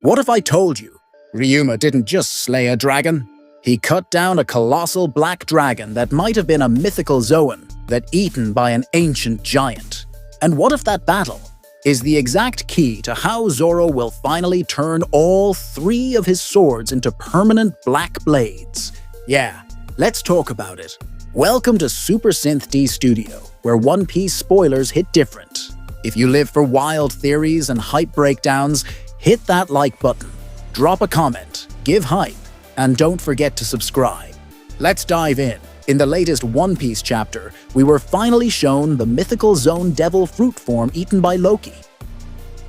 What if I told you Ryuma didn't just slay a dragon? He cut down a colossal black dragon that might have been a mythical Zoan that eaten by an ancient giant. And what if that battle is the exact key to how Zoro will finally turn all 3 of his swords into permanent black blades? Yeah, let's talk about it. Welcome to Super Synth D Studio, where One Piece spoilers hit different. If you live for wild theories and hype breakdowns, hit that like button, drop a comment, give hype, and don't forget to subscribe. Let's dive in. In the latest One Piece chapter, we were finally shown the Mythical Zoan devil fruit form eaten by Loki.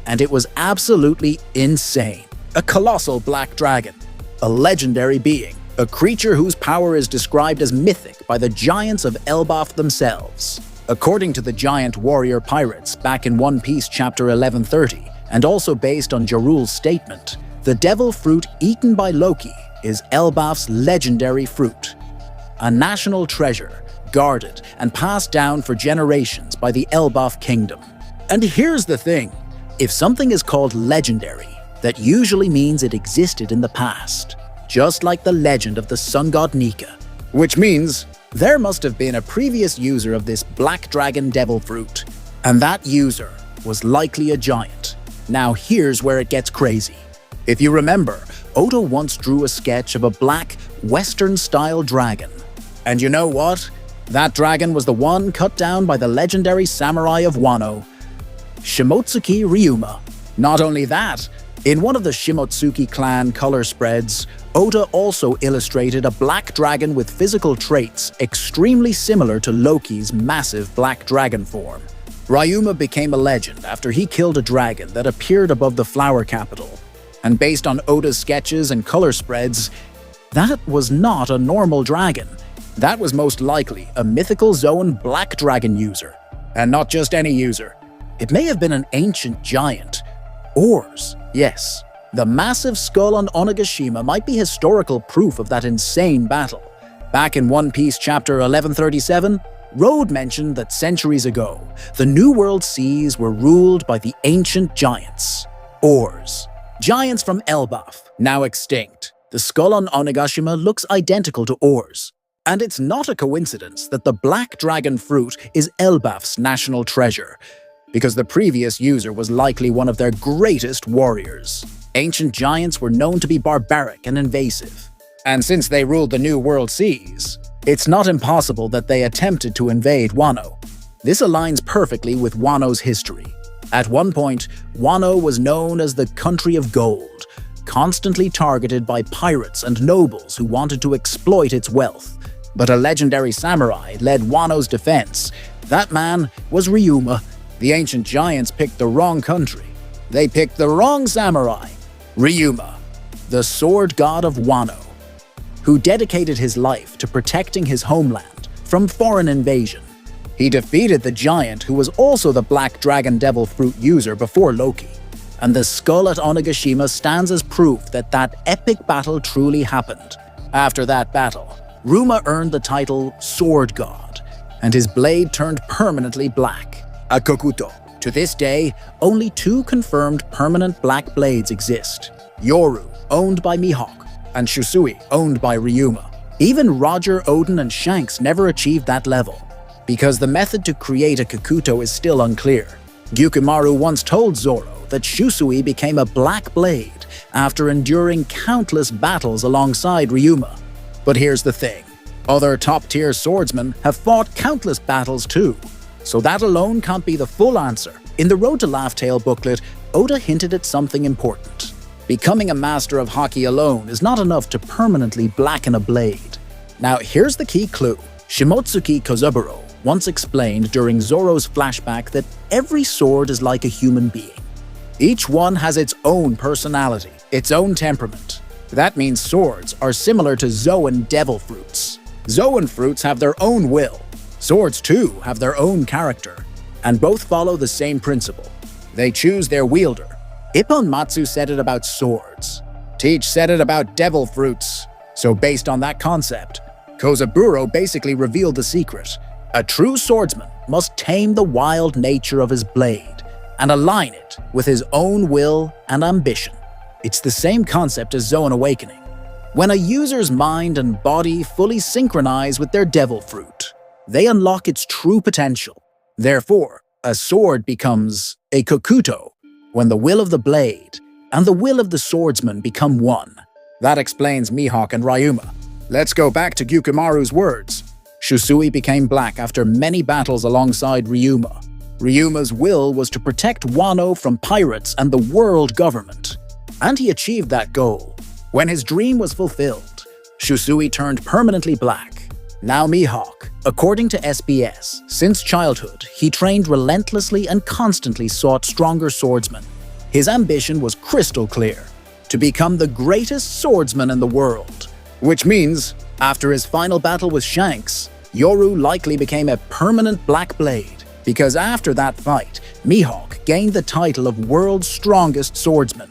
And it was absolutely insane. A colossal black dragon, a legendary being, a creature whose power is described as mythic by the giants of Elbaf themselves. According to the giant warrior pirates back in One Piece chapter 1130, and also based on Jarul's statement, the devil fruit eaten by Loki is Elbaf's legendary fruit. A national treasure, guarded and passed down for generations by the Elbaf kingdom. And here's the thing, if something is called legendary, that usually means it existed in the past, just like the legend of the sun god Nika. Which means there must have been a previous user of this black dragon devil fruit, and that user was likely a giant. Now here's where it gets crazy. If you remember, Oda once drew a sketch of a black, Western-style dragon. And you know what? That dragon was the one cut down by the legendary samurai of Wano, Shimotsuki Ryuma. Not only that, in one of the Shimotsuki clan color spreads, Oda also illustrated a black dragon with physical traits extremely similar to Loki's massive black dragon form. Ryuma became a legend after he killed a dragon that appeared above the flower capital. And based on Oda's sketches and color spreads, that was not a normal dragon. That was most likely a Mythical Zoan black dragon user. And not just any user. It may have been an ancient giant. Oars, yes. The massive skull on Onigashima might be historical proof of that insane battle. Back in One Piece chapter 1137, Road mentioned that centuries ago, the New World seas were ruled by the ancient giants. Oars. Giants from Elbaf, now extinct. The skull on Onigashima looks identical to Oars. And it's not a coincidence that the black dragon fruit is Elbaf's national treasure, because the previous user was likely one of their greatest warriors. Ancient giants were known to be barbaric and invasive. And since they ruled the New World seas, it's not impossible that they attempted to invade Wano. This aligns perfectly with Wano's history. At one point, Wano was known as the Country of Gold, constantly targeted by pirates and nobles who wanted to exploit its wealth. But a legendary samurai led Wano's defense. That man was Ryuma. The ancient giants picked the wrong country. They picked the wrong samurai. Ryuma, the sword god of Wano, who dedicated his life to protecting his homeland from foreign invasion. He defeated the giant who was also the black dragon devil fruit user before Loki. And the skull at Onigashima stands as proof that that epic battle truly happened. After that battle, Ryuma earned the title Sword God, and his blade turned permanently black, a kokuto. To this day, only 2 confirmed permanent black blades exist. Yoru, owned by Mihawk, and Shusui, owned by Ryuma. Even Roger, Odin, and Shanks never achieved that level, because the method to create a kokuto is still unclear. Gyukimaru once told Zoro that Shusui became a black blade after enduring countless battles alongside Ryuma. But here's the thing, other top-tier swordsmen have fought countless battles too, so that alone can't be the full answer. In the Road to Laugh Tale booklet, Oda hinted at something important. Becoming a master of haki alone is not enough to permanently blacken a blade. Now here's the key clue. Shimotsuki Kozaburo once explained during Zoro's flashback that every sword is like a human being. Each one has its own personality, its own temperament. That means swords are similar to Zoan devil fruits. Zoan fruits have their own will. Swords too have their own character, and both follow the same principle. They choose their wielder. Ippon Matsu said it about swords. Teach said it about devil fruits. So based on that concept, Kozaburo basically revealed the secret. A true swordsman must tame the wild nature of his blade and align it with his own will and ambition. It's the same concept as Zoan Awakening, when a user's mind and body fully synchronize with their devil fruit. They unlock its true potential. Therefore, a sword becomes a Kokuto when the will of the blade and the will of the swordsman become one. That explains Mihawk and Ryuma. Let's go back to Gyukimaru's words. Shusui became black after many battles alongside Ryuma. Ryuma's will was to protect Wano from pirates and the world government. And he achieved that goal. When his dream was fulfilled, Shusui turned permanently black. Now Mihawk, according to SBS, since childhood, he trained relentlessly and constantly sought stronger swordsmen. His ambition was crystal clear, to become the greatest swordsman in the world. Which means, after his final battle with Shanks, Yoru likely became a permanent black blade, because after that fight, Mihawk gained the title of world's strongest swordsman.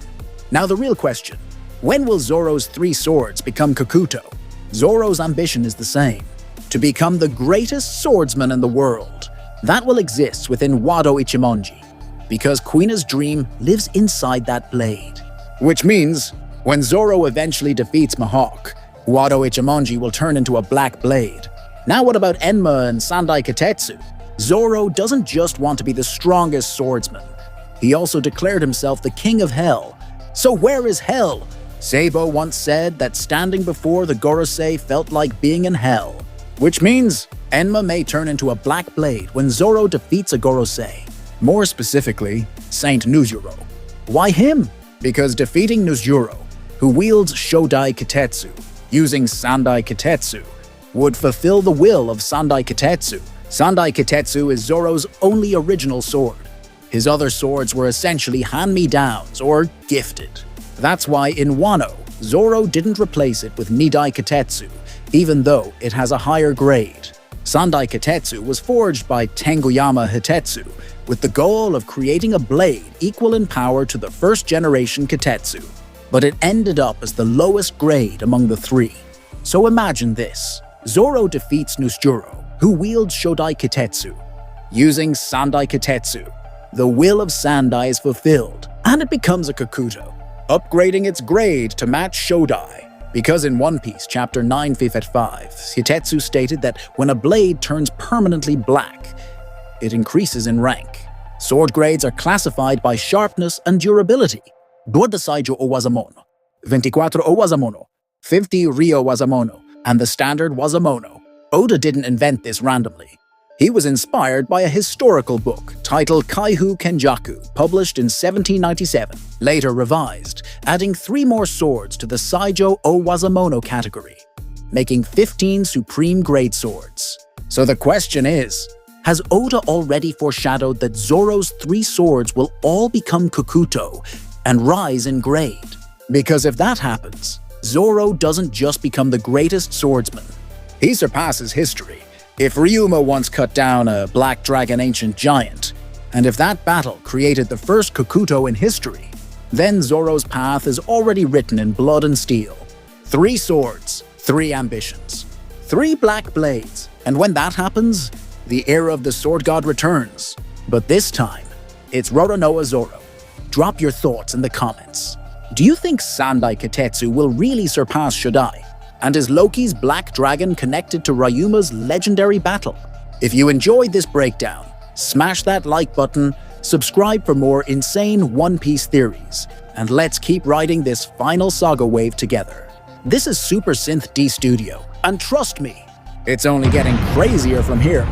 Now the real question, when will Zoro's 3 swords become Kokuto? Zoro's ambition is the same, to become the greatest swordsman in the world. That will exist within Wado Ichimonji, because Kuina's dream lives inside that blade. Which means, when Zoro eventually defeats Mihawk, Wado Ichimonji will turn into a black blade. Now what about Enma and Sandai Katetsu? Zoro doesn't just want to be the strongest swordsman. He also declared himself the king of hell. So where is hell? Seibo once said that standing before the Gorosei felt like being in hell. Which means Enma may turn into a black blade when Zoro defeats a Gorosei. More specifically, Saint Nuzuro. Why him? Because defeating Nuzuro, who wields Shodai Katetsu, using Sandai Katetsu, would fulfill the will of Sandai Katetsu. Sandai Katetsu is Zoro's only original sword. His other swords were essentially hand-me-downs or gifted. That's why in Wano, Zoro didn't replace it with Nidai Katetsu, even though it has a higher grade. Sandai Katetsu was forged by Tenguyama Hitetsu, with the goal of creating a blade equal in power to the first-generation Katetsu. But it ended up as the lowest grade among the 3. So imagine this. Zoro defeats Nuzuro, who wields Shodai Katetsu. Using Sandai Katetsu, the will of Sandai is fulfilled, and it becomes a Kokuto, upgrading its grade to match Shodai. Because in One Piece Chapter 955, Hitetsu stated that when a blade turns permanently black, it increases in rank. Sword grades are classified by sharpness and durability. Dodasaijo o Wazamono, 24 o Wazamono, 50 Ryo Wazamono, and the standard Wazamono. Oda didn't invent this randomly. He was inspired by a historical book titled Kaihu Kenjaku, published in 1797, later revised, adding 3 more swords to the Saijo o Wazamono category, making 15 supreme grade swords. So the question is, has Oda already foreshadowed that Zoro's 3 swords will all become Kokuto and rise in grade? Because if that happens, Zoro doesn't just become the greatest swordsman. He surpasses history. If Ryuma once cut down a black dragon ancient giant, and if that battle created the first Kokuto in history, then Zoro's path is already written in blood and steel. 3 swords, 3 ambitions, 3 black blades, and when that happens, the era of the sword god returns. But this time, it's Roronoa Zoro. Drop your thoughts in the comments. Do you think Sandai Katetsu will really surpass Shodai? And is Loki's black dragon connected to Ryuma's legendary battle? If you enjoyed this breakdown, smash that like button, subscribe for more insane One Piece theories, and let's keep riding this Final Saga wave together. This is Super Synth D Studio, and trust me, it's only getting crazier from here.